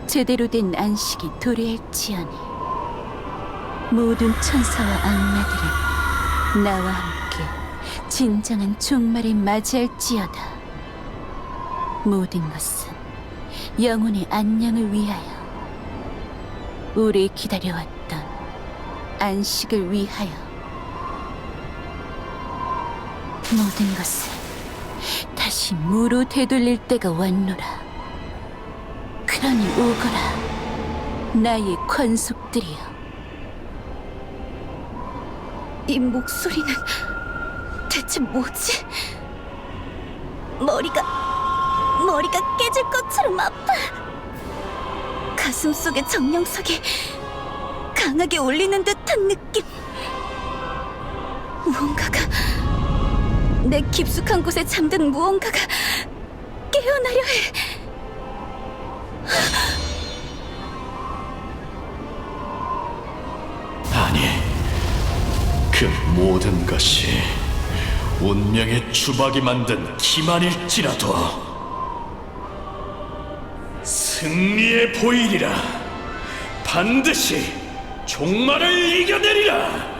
제대로 된 안식이 도래할지어니 모든 천사와 악마들은 나와 함께 진정한 종말을 맞이할지어다. 모든 것은 영혼의 안녕을 위하여, 우리 기다려왔던 안식을 위하여. 모든 것을 다시 무로 되돌릴 때가 왔노라. 그러니 오거라, 나의 권속들이여. 이 목소리는 대체 뭐지? 머리가 깨질 것처럼 아파. 가슴 속의 정령석이 강하게 울리는 듯한 느낌. 무언가가, 내 깊숙한 곳에 잠든 무언가가 깨어나려 해. 아니, 그 모든 것이 운명의 주박이 만든 기만일지라도 승리에 보이리라. 반드시 종말을 이겨내리라.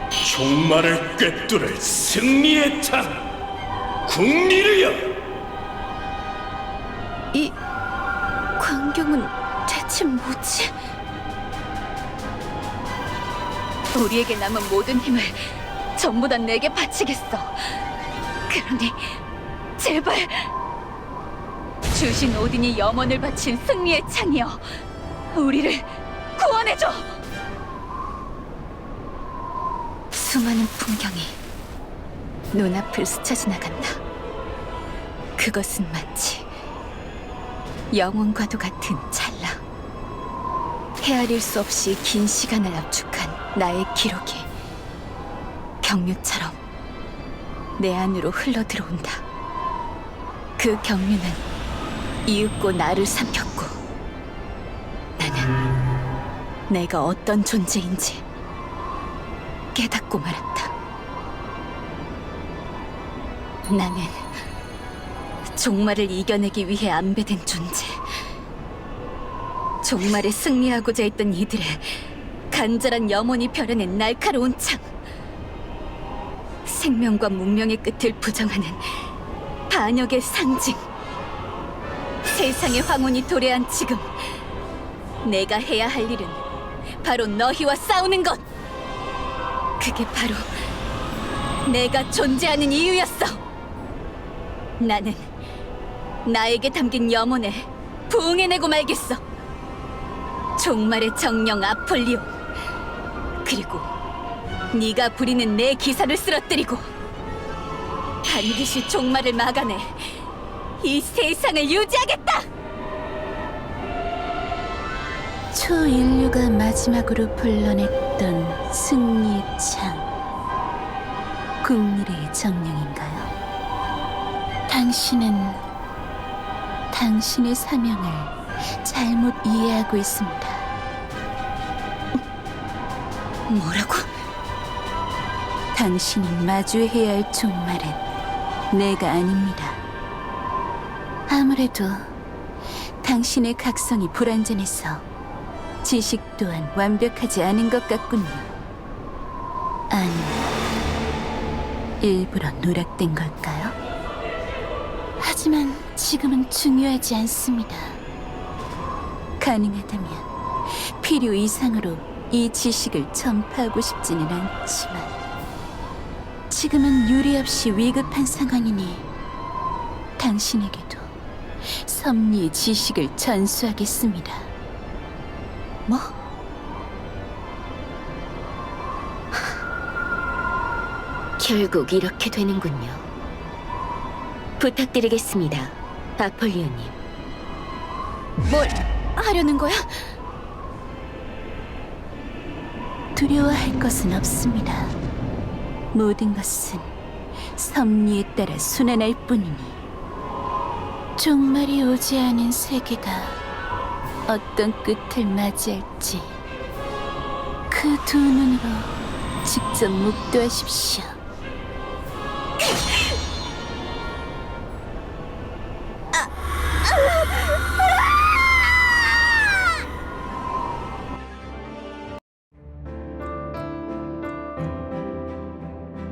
종말을 꿰뚫을 승리의 창, 국리르여. 이 광경은 대체 뭐지? 우리에게 남은 모든 힘을 전부 다 내게 바치겠어. 그러니 제발 주신 오딘이 염원을 바친 승리의 창이여, 우리를 구원해줘. 수많은 풍경이 눈앞을 스쳐 지나간다. 그것은 마치 영혼과도 같은 찰나. 헤아릴 수 없이 긴 시간을 압축한 나의 기록이 경류처럼 내 안으로 흘러들어온다. 그 경류는 이윽고 나를 삼켰고, 나는 내가 어떤 존재인지 깨닫고 말았다. 나는 종말을 이겨내기 위해 안배된 존재. 종말에 승리하고자 했던 이들의 간절한 염원이 벼려낸 날카로운 창. 생명과 문명의 끝을 부정하는 반역의 상징. 세상의 황혼이 도래한 지금, 내가 해야 할 일은 바로 너희와 싸우는 것. 그게 바로 내가 존재하는 이유였어. 나는 나에게 담긴 염원에 부응해내고 말겠어. 종말의 정령 아폴리온, 그리고 네가 부리는 내 기사를 쓰러뜨리고 반드시 종말을 막아내 이 세상을 유지하겠다! 초인류가 마지막으로 불러냈던 승리의 창, 국리의 정령인가요? 당신은 당신의 사명을 잘못 이해하고 있습니다. 뭐라고? 당신이 마주해야 할 종말은 내가 아닙니다. 아무래도 당신의 각성이 불완전해서 지식 또한 완벽하지 않은 것 같군요. 아니, 일부러 누락된 걸까요? 하지만 지금은 중요하지 않습니다. 가능하다면 필요 이상으로 이 지식을 전파하고 싶지는 않지만 지금은 유리 없이 위급한 상황이니 당신에게도 섭리의 지식을 전수하겠습니다. 뭐? 결국 이렇게 되는군요. 부탁드리겠습니다, 아폴리오님. 뭘 하려는 거야? 두려워할 것은 없습니다. 모든 것은 섭리에 따라 순환할 뿐이니 종말이 오지 않은 세계가 어떤 끝을 맞이할지 그 두 눈으로 직접 묵도하십시오.